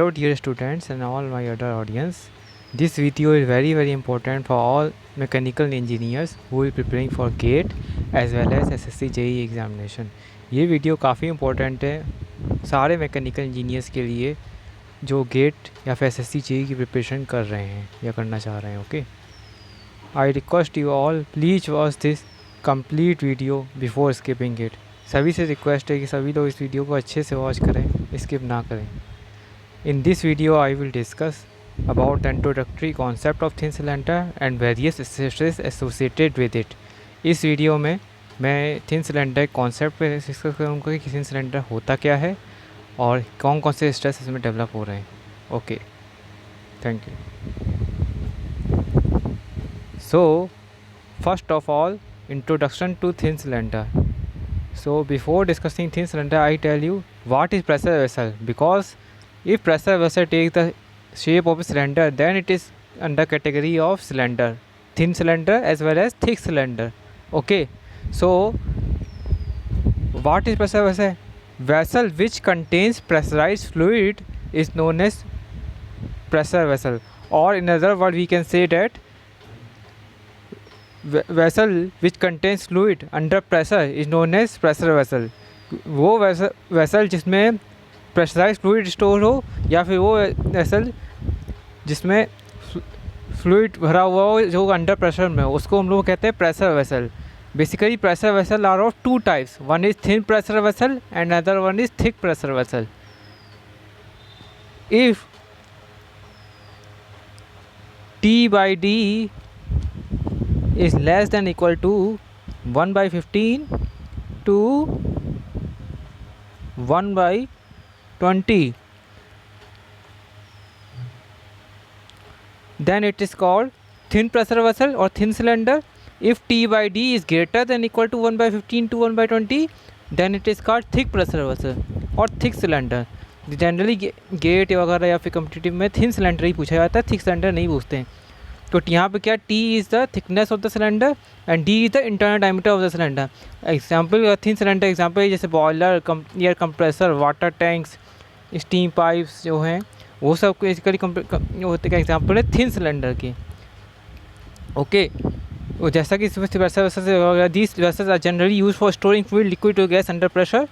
Hello dear students and all my other audience. This video is very important for all mechanical engineers who will preparing for GATE as well as SSC JEE examination. ये video काफ़ी important है सारे mechanical engineers के लिए जो gate या फिर SSC JEE की प्रिपरेशन कर रहे हैं या करना चाह रहे हैं. Okay, I request you all please watch this complete video before skipping it. सभी से रिक्वेस्ट है कि सभी लोग इस वीडियो को अच्छे से वॉच करें, स्किप ना करें. In this video, I will discuss about the introductory concept of thin cylinder and various stresses associated with it. इस वीडियो में मैं थिन सिलेंडर कॉन्सेप्ट पे डिस्कस करूँगा कि थिन सिलेंडर होता क्या है और कौन कौन से स्ट्रेस इसमें डेवलप हो रहे हैं. Okay, thank you. So first of all, introduction to thin cylinder. So before discussing thin cylinder, I tell you what is pressure vessel, because if pressure vessel takes the shape of a cylinder, then it is under category of cylinder, thin cylinder as well as thick cylinder. Okay, so what is pressure vessel? Vessel which contains pressurized fluid is known as pressure vessel, or in other words we can say that vessel which contains fluid under pressure is known as pressure vessel. वो vessel जिसमें pressurized fluid store हो या फिर वो vessel जिसमें fluid भरा हुआ हो जो अंडर प्रेशर में हो, उसको हम लोग कहते हैं pressure vessel. Basically pressure vessel are of two types. One is thin pressure vessel and another one is thick pressure vessel. If T by D is less than equal to 1 by 15 to 1 by 20, then it is called thin pressure vessel or thin cylinder. If T by D is greater than equal to 1 by 15 to 1 by 20, then it is called thick pressure vessel or thick cylinder. Generally gate वगैरह या फिर competitive में thin cylinder ही पूछा जाता है, thick cylinder नहीं पूछते हैं. तो यहाँ पे क्या, T is the thickness of the cylinder and D is the internal diameter of the cylinder. Example thin cylinder example जैसे boiler, air compressor, water tanks, steam pipes जो हैं वो सब बेसिकली होते का एग्जाम्पल है थिन सिलेंडर की. Okay, वो जैसा कि इसमें वैसा से these vessels are generally use for storing fluid, liquid और गैस अंडर प्रेशर.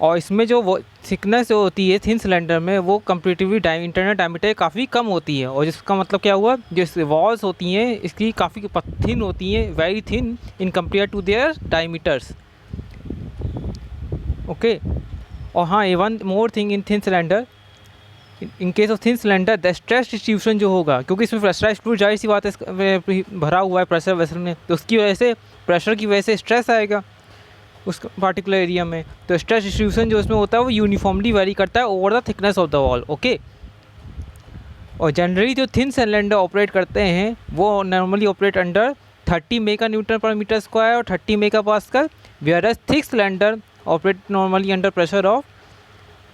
और इसमें जो वो थिकनेस जो होती है थिन सिलेंडर में वो कंपेरेटिवली इंटरनल डायमीटर काफ़ी कम होती है. और जिसका मतलब क्या हुआ, जो वॉल्स होती हैं इसकी काफ़ी थिन होती हैं, very thin in compare to their diameters. Okay, और हाँ, one more thing in thin cylinder, in case of thin cylinder the stress distribution जो होगा, क्योंकि इसमें प्रेशराइज फ्लूइड जाहिर सी बात है भरा हुआ है प्रेशर वेसल में, तो उसकी वजह से प्रेशर की वजह से स्ट्रेस आएगा उस पार्टिकुलर एरिया में. तो स्ट्रेस डिस्ट्रीब्यूशन जो उसमें होता है वो यूनिफॉर्मली वेरी करता है over the thickness of the wall. Okay, और जनरली जो थिन सिलेंडर ऑपरेट करते हैं वो normally operate under 30 mega newton पर मीटर स्क्वायर और 30 mega pascal, whereas thick cylinder operate normally under pressure of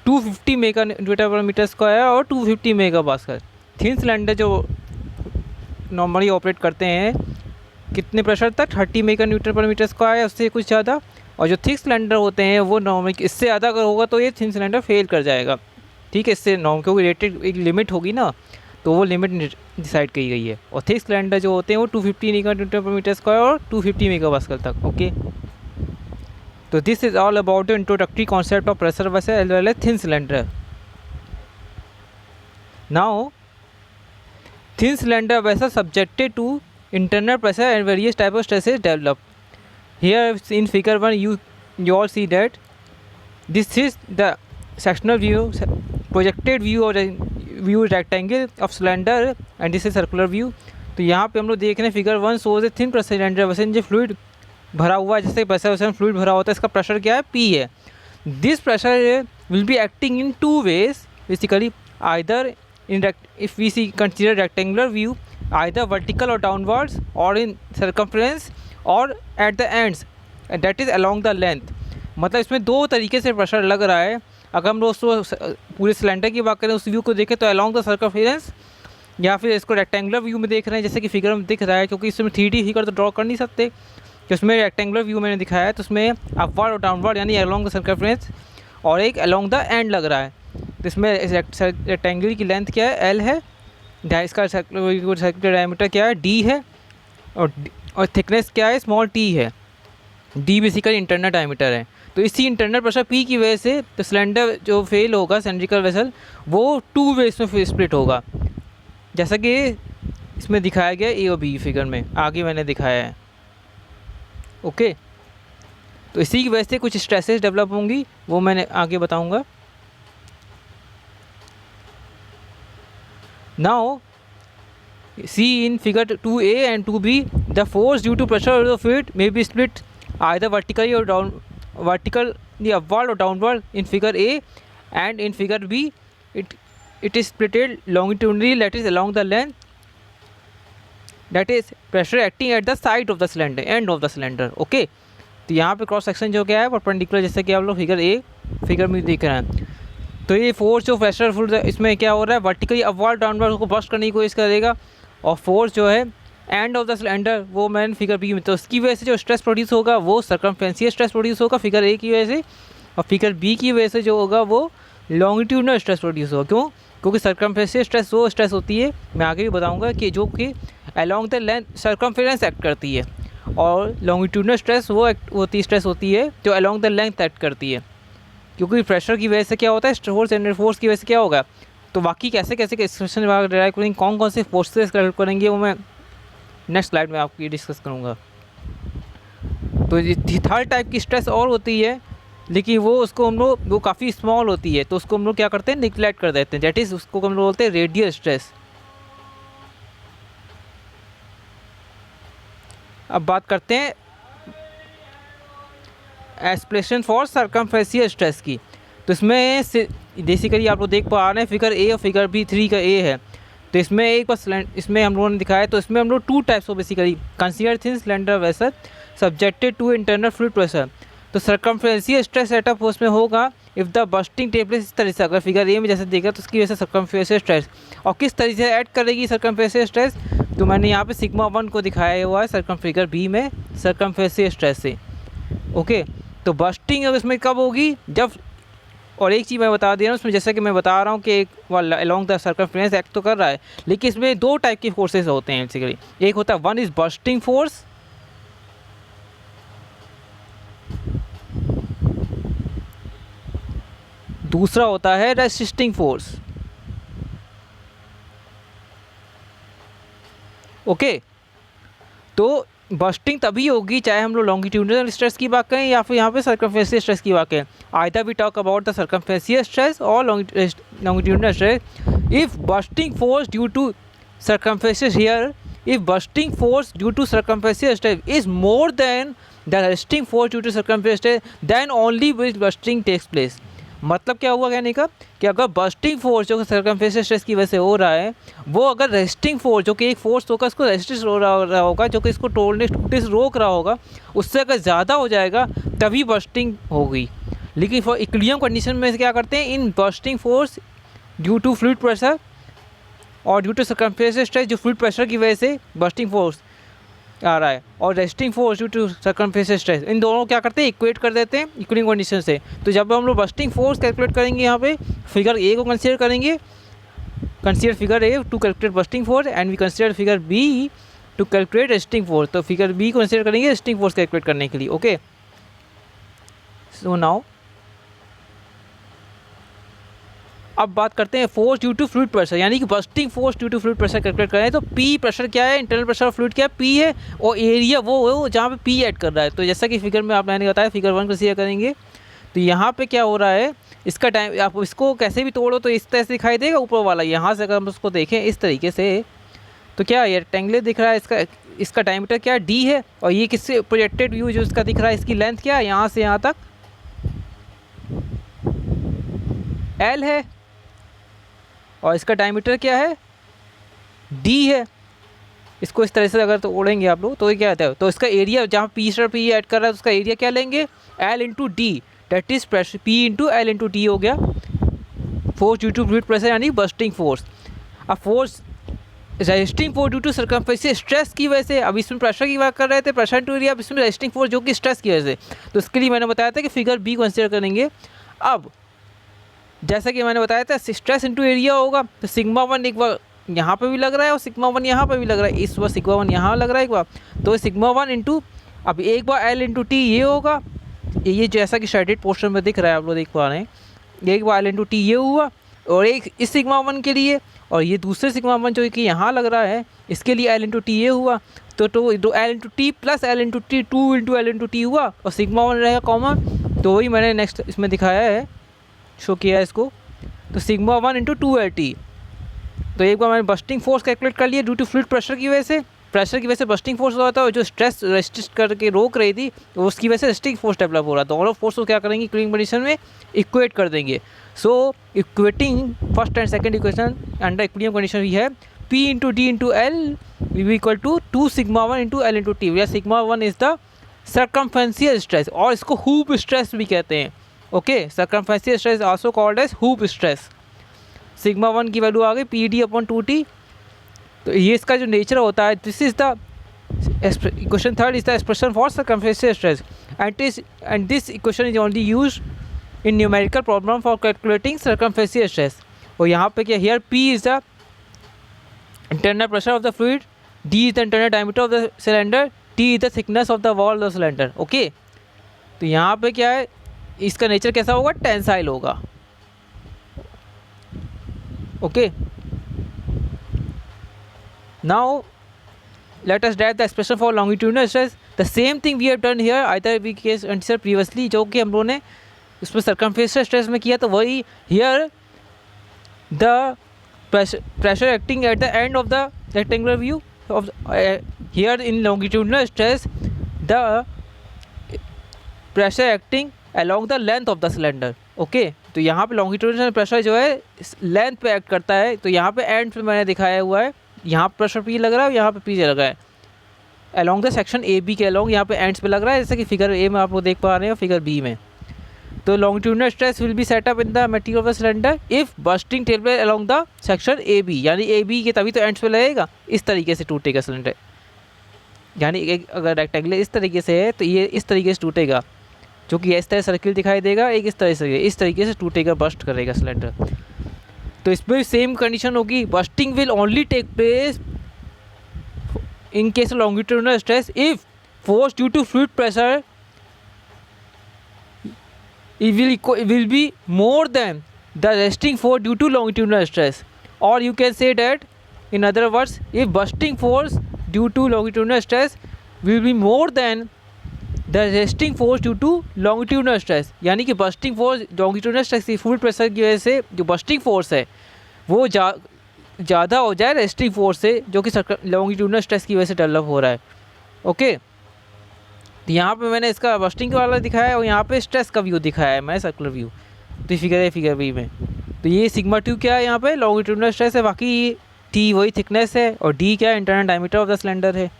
250 mega newton पर मीटर स्क्वायर और 250 mega pascal. Thin cylinder जो नॉर्मली ऑपरेट करते हैं कितने प्रेशर तक, 30 मेगा न्यूटन पर मीटर स्क्वायर, उससे कुछ ज़्यादा. और जो थिक सिलेंडर होते हैं वो नॉर्मली इससे ज़्यादा अगर होगा तो ये थिन सिलेंडर फेल कर जाएगा. ठीक है, इससे नॉर्म क्योंकि रेटेड एक लिमिट होगी ना, तो वो लिमिट डिसाइड की गई है. और थिक सिलेंडर जो होते हैं वो 250 मेगा न्यूटन पर मीटर स्क्वायर और 250 मेगा पास्कल तक. ओके, तो this is all about the introductory concept of pressure vessel as well as thin cylinder. Now thin cylinder vessel subjected to internal pressure and various type of stresses develop. Here in figure 1 you all see that this is the sectional view, projected view or view rectangle of cylinder and this is circular view. तो यहाँ पे हम लोग देख रहे हैं figure 1 shows a thin pressure cylinder वैसे जो फ्लूइड भरा हुआ है, जैसे प्रेशर वैसे फ्लूइड भरा होता है, इसका प्रेशर क्या है, P है. This pressure will be acting in two ways basically, either in if we see consider rectangular view, either vertical or downwards or in circumference or at the ends, and that is along the length. मतलब इसमें दो तरीके से pressure लग रहा है. अगर हम लोग उसको पूरे सिलेंडर की बात करें, उस व्यू को देखें तो along the circumference, या फिर इसको रेक्टेंगुलर व्यू में देख रहे हैं जैसे कि फिगर में दिख रहा है, क्योंकि इसमें 3D फिगर तो ड्रॉ कर नहीं सकते, कि उसमें रेक्टेंगुलर व्यू मैंने दिखाया है तो उसमें अपवर्ड और डाउनवर्ड यानी along the circumference और एक along the end लग रहा है. तो इसमें रेक्टेंगल की लेंथ क्या है, एल है, इसका सर्कुलर डायमीटर क्या है, डी है, और थिकनेस क्या है, स्मॉल टी है। डी बेसिकली इंटरनल डायमीटर है। तो इसी इंटरनल प्रेशर पी की वजह से तो सिलेंडर जो फेल होगा, सिलेंड्रिकल वेसल, वो 2 वेज में स्प्लिट होगा, जैसा कि इसमें दिखाया गया ए और बी फिगर में आगे मैंने दिखाया है। ओके, तो इसी की वजह से कुछ स्ट्रेसेस डेवलप होंगी, वो मैंने आगे बताऊंगा। Now see in figure 2a and 2b, the force due to pressure of the fluid may be split either vertically upward or downward in figure A, and in figure B it is splitted longitudinally, that is along the length, that is pressure acting at the side of the cylinder, end of the cylinder. Okay, तो यहाँ पे cross section जो क्या है perpendicular, जैसे कि आप लोग फिगर में देख रहे हैं। तो ये फोर्स जो प्रेशर फुल इसमें क्या हो रहा है, वर्टिकली अपवर्ड डाउनवर्ड उसको बस्ट करने की कोशिश करेगा, और फोर्स जो है एंड ऑफ द सिलेंडर वो मैंने फिगर बी में, तो उसकी वजह से जो स्ट्रेस प्रोड्यूस होगा वो सर्कमफ्रेंशियल स्ट्रेस प्रोड्यूस होगा फिगर ए की वजह से, और फिगर बी की वजह से जो होगा वो लॉन्गिट्यूडनल स्ट्रेस प्रोड्यूस होगा। क्यों? क्योंकि सर्कमफ्रेंशियल स्ट्रेस वो स्ट्रेस होती है, मैं आगे भी बताऊंगा, कि जो कि along the length circumference act करती है, और लॉन्गिट्यूडनल स्ट्रेस वो स्ट्रेस होती है जो अलॉन्ग द लेंथ एक्ट करती है। क्योंकि प्रेशर की वजह से क्या होता है, फोर्स एंड फोर्स की वजह से क्या होगा। तो बाकी कैसे कैसे एक्सप्रेशन डिराइव करेंगे, कौन से फोर्सेस डेवलप करेंगे, वो मैं नेक्स्ट स्लाइड में आपकी डिस्कस करूँगा। तो थर्ड टाइप की स्ट्रेस और होती है, लेकिन वो उसको हम लोग वो काफ़ी स्मॉल होती है, तो उसको हम लोग क्या करते हैं, निगलेक्ट कर देते हैं, दैट इज़ उसको हम लोग बोलते हैं रेडियल स्ट्रेस। अब बात करते हैं एक्सप्रेशन फॉर सर्कमफ्रेंशियल स्ट्रेस की। तो इसमें बेसिकली आप लोग देख पा रहे हैं फिगर ए और फिगर बी 3 का ए है। तो इसमें एक बार इसमें हम लोगों ने दिखाया, तो इसमें हम लोग 2 टाइप्स हो basically, consider thin cylinder vessel subjected to internal fluid pressure. तो सर्कमफ्रेंशियल स्ट्रेस सेटअप उसमें होगा if the bursting take place, इस तरह से अगर फिगर ए में जैसे देखा तो उसकी वजह से सर्कमफ्रेंशियल स्ट्रेस, और किस तरह से ऐड करेगी सर्कमफ्रेंशियल स्ट्रेस, तो मैंने यहाँ पे सिग्मा 1 को दिखाया हुआ है फिगर बी में सर्कमफ्रेंशियल स्ट्रेस से। ओके, तो बस्टिंग अब इसमें कब होगी, जब, और एक चीज़ मैं बता दे रहा हूँ उसमें, जैसा कि मैं बता रहा हूँ कि एक अलॉन्ग द सर्कमफ्रेंस एक्ट तो कर रहा है, लेकिन इसमें 2 टाइप की फोर्सेस होते हैं बेसिकली। एक होता है वन इज बस्टिंग फोर्स, दूसरा होता है रेसिस्टिंग फोर्स। ओके, तो बस्टिंग तभी होगी चाहे हम लोग लॉन्गिट्यूडनल स्ट्रेस की बात करें या फिर यहाँ पे सर्कमफ्रेंशियल स्ट्रेस की बात करें। Either we talk about the circumferential stress और longitudinal stress. If bursting force due to circumferential here, if bursting force due to circumferential stress is more than the resisting force due to circumferential stress, then only will bursting takes place. मतलब क्या हुआ कहने का, कि अगर bursting force जो circumferential stress की वजह से हो रहा है, वो अगर रेसिस्टिंग फोर्स जो कि एक फोर्स होगा इसको रेसिस्ट हो रहा होगा, जो कि इसको टूटने से रोक रहा होगा, उससे अगर ज़्यादा हो जाएगा तभी बस्टिंग होगी। लेकिन फॉर इक्विलिब्रियम कंडीशन में क्या करते हैं, in bursting force due to fluid pressure और ड्यू टू सर्कमफ्रेंशियल स्ट्रेस, जो फ्लूइड प्रेशर की वजह से बस्टिंग फोर्स आ रहा है, और resisting force due to circumferential stress, इन दोनों क्या करते हैं, इक्वेट कर देते हैं इक्विलिब्रियम कंडीशन से। तो जब हम लोग बस्टिंग फोर्स कैलकुलेट करेंगे, यहाँ पे फिगर ए को कंसीडर करेंगे, consider figure A to calculate bursting force, and we consider figure B to calculate resisting force. तो फिगर बी को कंसीडर करेंगे रेसिस्टिंग फोर्स कैलकुलेट करने के लिए। ओके, सो नाउ अब बात करते हैं force due to fluid pressure, यानी कि bursting force due to fluid pressure calculate करें। तो पी प्रेशर क्या है, इंटरनल प्रेशर ऑफ फ्लूइड क्या है, पी है, और एरिया वो है जहाँ पे पी ऐड कर रहा है। तो जैसा कि फिगर में आप मैंने बताया फिगर 1 कंसीडर करेंगे, तो यहाँ पे क्या हो रहा है, इसका टाइम आप इसको कैसे भी तोड़ो तो इस तरह से दिखाई देगा ऊपर वाला। यहाँ से अगर हम उसको देखें इस तरीके से, तो क्या ये रेक्टेंगुलर दिख रहा है, इसका डायमीटर क्या है, डी है, और ये किससे प्रोजेक्टेड व्यू जो इसका दिख रहा है, इसकी लेंथ क्या है, यहाँ से यहाँ तक एल है, और इसका डायमीटर क्या है, डी है। इसको इस तरह से अगर तो ओढ़ेंगे आप लोग तो ये क्या आता है, तो इसका एरिया जहाँ पी स्टार पी ऐड कर रहा है, तो उसका एरिया क्या लेंगे, L into D, that is pressure P into L into D हो गया force due to fluid pressure, यानी बस्टिंग फोर्स। अब force resisting force due to circumferential stress की वजह से, अब इसमें प्रेशर की बात कर रहे थे, प्रेशर टू एरिया, अब इसमें रेजिस्टिंग फोर्स जो कि स्ट्रेस की वजह से, तो इसके लिए मैंने बताया था कि फिगर बी कंसीडर करेंगे। अब जैसा कि मैंने बताया था स्ट्रेस इनटू एरिया होगा, तो सिग्मा 1 एक बार यहाँ पे भी लग रहा है और सिग्मा 1 यहाँ पे भी लग रहा है, इस बार सिग्मा 1 यहाँ लग रहा है एक बार, तो सिग्मा 1 इंटू अब एक बार एल इंटू टी ये होगा, ये जैसा कि शेडेड पोर्शन में दिख रहा है आप लोग देख पा रहे हैं, एक बार एल इंटू टी ये हुआ, और एक इस सिग्मा 1 के लिए, और ये दूसरे सिग्मा 1 जो कि यहाँ लग रहा है इसके लिए एल इंटू टी ये हुआ, तो L into T plus L into T 2 into L into T हुआ, और सिग्मा 1 रहेगा कॉमन, तो वही मैंने नेक्स्ट इसमें दिखाया है, शो किया है इसको, तो सिग्मा 1 इंटू 2LT। तो एक बार मैंने बस्टिंग फोर्स कैलकुलेट कर लिया ड्यू टू फ्लूइड प्रेशर की वजह से बस्टिंग फोर्स होता है, जो स्ट्रेस रेस्ट्रिक्ट करके रोक रही थी उसकी वजह से रेस्टिंग फोर्स डेवलप हो रहा है। दोनों फोर्स को क्या करेंगे इक्विलिब्रियम कंडीशन में इक्वेट कर देंगे। So equating first and second equation under equilibrium condition भी है P into D into L will be equal to 2 sigma 1 into L into T, where sigma 1 is the circumferential stress और इसको hoop stress भी कहते हैं। Okay, circumferential stress also called as hoop stress। Sigma 1 की value आ गई PD upon 2T। तो ये इसका जो नेचर होता है, this is the equation third is the expression for circumferential stress and this equation is only use in numerical problem for calculating circumferential stress. और यहाँ पे क्या, here P is the internal pressure of the fluid, D is the internal diameter of the cylinder, T is the thickness of the wall of the cylinder। Okay, तो यहाँ पे क्या है, इसका नेचर कैसा होगा, टेंसाइल होगा। Okay, now let us derive the expression for longitudinal stress। the same thing we have done here, either we case answer previously जो कि हम लोगों ने उसमें circumferential stress में किया, तो वही here the pressure acting at the end of the rectangular view of here in longitudinal stress the pressure acting along the length of the cylinder। Okay, तो यहाँ पे longitudinal pressure जो है लेंथ पे एक्ट करता है, तो यहाँ पे एंड पे मैंने दिखाया हुआ है, यहाँ प्रेशर P लग रहा है और यहाँ पे P लगा है along the section AB के along, यहाँ पे एंड्स पे लग रहा है, जैसे कि फिगर A में आप लोग देख पा रहे हैं और फिगर B में। तो longitudinal stress will be set up in the material of the cylinder if bursting take place along the section AB, यानी AB के तभी तो एंड्स पे लगेगा, इस तरीके से टूटेगा सिलेंडर, यानी एक अगर रेक्टेंगल इस तरीके से है तो ये इस तरीके से टूटेगा, जो कि इस तरह सर्किल दिखाई देगा, एक इस तरीके से टूटेगा, बस्ट करेगा सिलेंडर। तो इसमें सेम कंडीशन होगी, bursting will only take place in case of longitudinal stress if force due to fluid pressure it will be more than the resting force due to longitudinal stress, or you can say that in other words if bursting force due to longitudinal stress will be more than the resting force due to longitudinal stress, यानी कि bursting force longitudinal stress की fluid pressure की वजह से जो bursting force है वो ज़्यादा हो जाए resting force से, जो कि longitudinal stress की वजह से डेवलप हो रहा है। ओके, तो यहाँ पे मैंने इसका बस्टिंग वाला दिखाया है और यहाँ पे स्ट्रेस का व्यू दिखाया है मैंने, सर्कुलर व्यू। तो फिगर है फिगर बी में, तो ये सिग्मा 2 क्या है, यहाँ पे लॉन्गिट्यूडनल स्ट्रेस है, बाकी टी वही थिकनेस है, और डी क्या है, internal diameter of the cylinder है।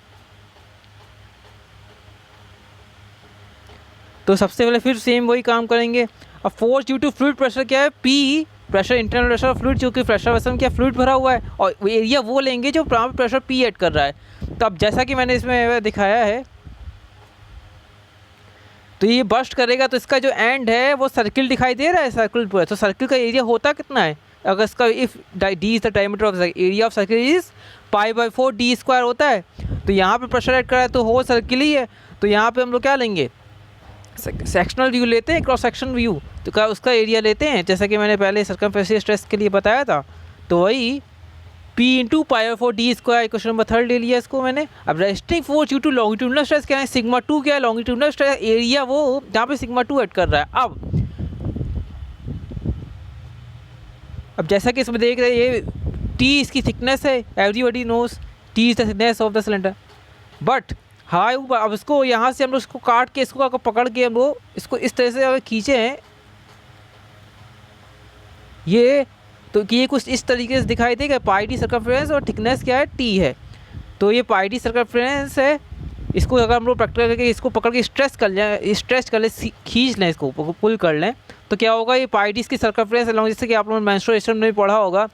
तो सबसे पहले फिर सेम वही काम करेंगे। अब force due to fluid pressure क्या है, P pressure internal pressure of fluid, क्योंकि प्रेशर वेसल में क्या फ्लूइड भरा हुआ है, और एरिया वो लेंगे जो प्रेशर पी ऐड कर रहा है। तो अब जैसा कि मैंने इसमें दिखाया है, तो ये बस्ट करेगा तो इसका जो एंड है वो सर्किल दिखाई दे रहा है, सर्किल पर, तो सर्किल का एरिया होता कितना है, अगर इसका if D is the diameter of area of circle is π/4 d square होता है, तो यहाँ पे प्रेशर ऐड कर रहा है तो हो सर्किल ही है। तो यहाँ पे हम लोग क्या लेंगे, सेक्शनल व्यू लेते हैं, क्रॉस सेक्शन व्यू, तो क्या उसका एरिया लेते हैं, जैसा कि मैंने पहले सर्कमफेरेंशियल स्ट्रेस के लिए बताया था। तो वही P into π/4 d square, question number 3 ले लिया इसको मैंने। अब resting force due to longitudinal stress क्या है, सिग्मा 2 क्या है, लॉन्गिट्यूडनल स्ट्रेस एरिया वो जहाँ पे सिग्मा 2 ऐड कर रहा है। अब जैसा कि इसमें देख रहे हैं, ये T इसकी थिकनेस है, everybody knows T is the thickness of the cylinder, but high अब इसको यहाँ से हम लोग इसको काट के इसको अगर पकड़ के हम लोग इसको इस तरह से अगर खींचे हैं ये, तो कि ये कुछ इस तरीके से दिखाई देगा, पाई डी सर्कमफ्रेंस और थिकनेस क्या है, टी है। तो ये पाई डी सर्कमफ्रेंस है, इसको अगर हम लोग प्रैक्टिकल करके इसको पकड़ के स्ट्रेच कर लें, खींच लें, इसको पुल कर लें, तो क्या होगा, ये पाई डी इसकी सर्कमफ्रेंस अलॉन्ग, जैसे कि आप लोगों ने मेंस्ट्रुएशन में पढ़ा होगा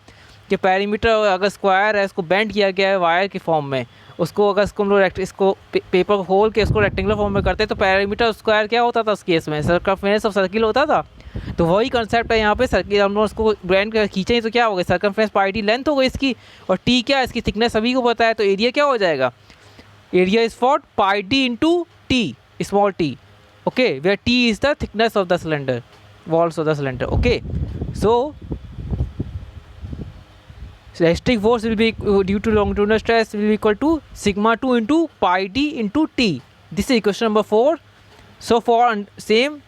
कि पेरीमीटर अगर स्क्वायर है, इसको बेंड किया गया है वायर के फॉर्म में, उसको अगर इसको हम लोग इसको पेपर को खोल के इसको रेक्टेंगुलर फॉर्म में करते हैं तो पेरीमीटर स्क्वायर क्या होता था उस केस में, सर्कमफ्रेंस ऑफ सर्किल होता था। तो वही कंसेप्ट है यहाँ पे, सर्किल हम लोग उसको बेंड कर खींचें तो क्या हो गया, सर्कमफ्रेंस पाई डी लेंथ हो गई इसकी, और टी क्या है, इसकी थिकनेस सभी को पता है, तो एरिया क्या हो जाएगा, area is for pi D into T, small T, okay, where T is the thickness of the cylinder, walls of the cylinder. Okay, so elastic force will be due to longitudinal stress will be equal to sigma 2 into pi d into t. This is equation number 4. So for same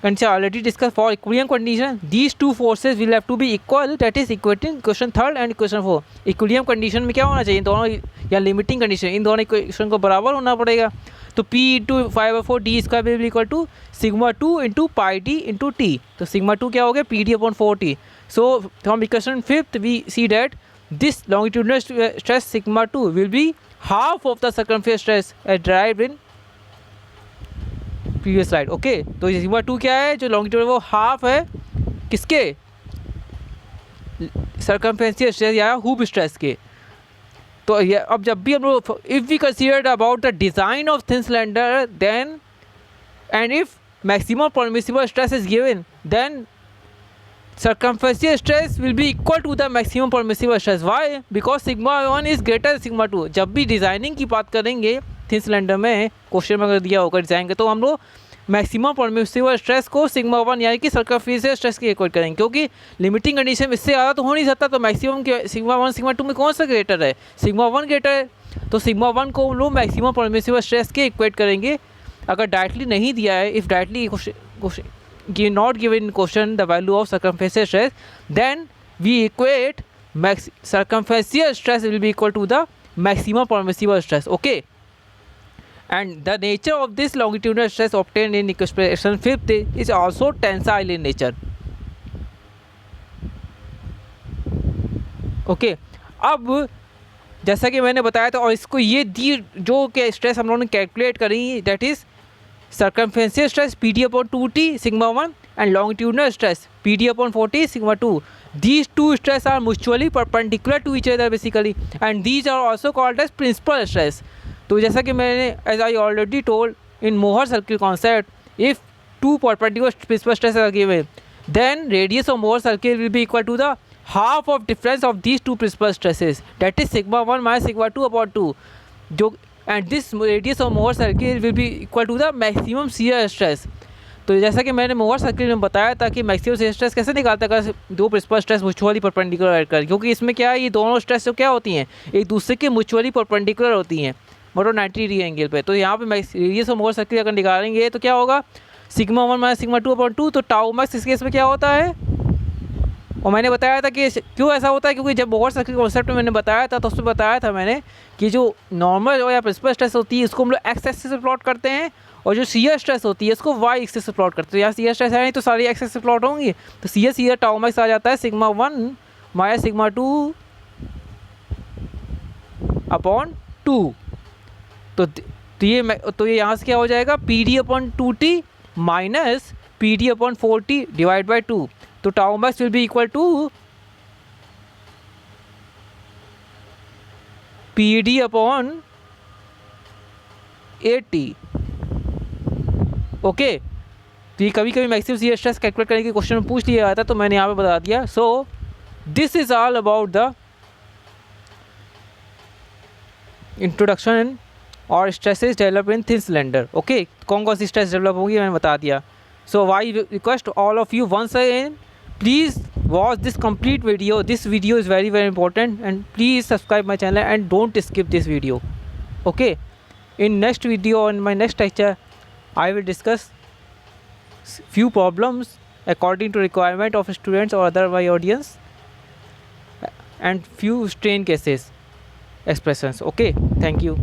and already discussed, for equilibrium condition these two forces will have to be equal, that is equating equation 3rd and equation 4. equilibrium condition में क्या होना चाहिए, इन दोनों या limiting condition, इन दोनों equation को बराबर होना पड़ेगा। तो P into 5/4 D square will be equal to sigma 2 into pi D into T. तो सिग्मा 2 क्या हो गया, P D upon 4t। So from equation 5th we see that this longitudinal stress sigma 2 will be half of the circumference stress as derived in previous slide. Okay, तो sigma 2 क्या है, जो longitude वो half है किसके, circumferential stress या hoop stress के। तो ये अब जब भी हम लोग if we considered about the design of thin cylinder then and if maximum permissible stress is given then circumferential stress will be equal to the maximum permissible stress. Why? Because sigma 1 is greater than sigma 2. जब भी designing की बात करेंगे thin cylinder में, question में अगर दिया होगा डिज़ाइन का, तो हम लोग मैक्सिमम परमिसिबल स्ट्रेस को सिग्मा 1 यानी कि सर्कमफ्रेंशियल स्ट्रेस के इक्वल करेंगे, क्योंकि लिमिटिंग कंडीशन इससे ज़्यादा तो हो नहीं सकता। तो मैक्सिमम के सिग्मा 1 सिग्मा 2 में कौन सा ग्रेटर है, सिग्मा 1 ग्रेटर है। तो सिग्मा 1 को हम लोग मैक्सिमम परमिसिबल स्ट्रेस के इक्वेट करेंगे। अगर डायरेक्टली नहीं दिया है, if directly not given in question the value of circumferential stress, then we equate circumferential stress will be equal to the maximum permissible stress. Okay, and the nature of this longitudinal stress obtained in expression 5th is also tensile in nature. Okay, अब जैसा कि मैंने बताया था, और इसको ये दी जो कि स्ट्रेस हम लोगों ने कैलकुलेट करी, that is circumferential stress PD upon 2T sigma 1 and longitudinal stress PD upon 4T sigma 2. These two stress are mutually perpendicular to each other basically, and these are also called as principal stress. तो जैसा कि मैंने as I already told in Mohr circle concept, if two perpendicular principal stresses are given, then radius of Mohr circle will be equal to the half of difference of these two principal stresses, that is sigma 1 minus sigma 2 upon 2. जो and this radius of Mohr circle will be equal to the maximum shear stress. तो जैसा कि मैंने मोहर circle में बताया था कि मैक्सिमम shear स्ट्रेस कैसे निकालता है, अगर दो principal stress mutually perpendicular add कर, क्योंकि इसमें क्या है, ये दोनों स्ट्रेस जो क्या होती हैं, एक दूसरे के म्यूचुअली परपेंडिकुलर होती हैं, मतलब 90 डिग्री एंगल पे। तो यहाँ पे रेडियस ऑफ मोहर सर्किल अगर निकालेंगे तो क्या होगा, सिग्मा 1 माइनस सिग्मा 2 अपॉन 2। तो टाउ मैक्स इस केस में क्या होता है, और मैंने बताया था कि क्यों ऐसा होता है, क्योंकि जब मोहर सर्किल कॉन्सेप्ट में मैंने बताया था तो उसमें बताया था मैंने कि जो नॉर्मल या प्रिंसिपल स्ट्रेस होती है इसको हम लोग एक्स एक्सिस से प्लॉट करते हैं, और जो शियर स्ट्रेस होती है इसको वाई एक्सिस से प्लॉट करते हैं। यहाँ शियर स्ट्रेस है नहीं तो सारी एक्स एक्सिस से प्लॉट होंगी, तो शियर टाउ मैक्स आ जाता है सिग्मा 1 माइनस सिग्मा 2 अपॉन 2। तो ये यहाँ से क्या हो जाएगा, P D upon 2T minus P D upon 4T divide by 2। तो tau max will be equal to P D upon 8T। Okay, तो ये कभी कभी मैक्सिमम शियर स्ट्रेस कैलकुलेट करने के क्वेश्चन में पूछ लिया जाता है, तो मैंने यहाँ पे बता दिया। So this is all about the introduction और stresses develop in thin cylinder. Okay, कौन कौन सी स्ट्रेस डेवलप होगी मैंने बता दिया। So I request all of you once again, please watch this complete video. This video is very very important, and please subscribe my channel and don't skip this video. Okay, in next video, in my next lecture, I will discuss few problems according to requirement of students or other my audience, and few strain cases expressions. Okay, thank you.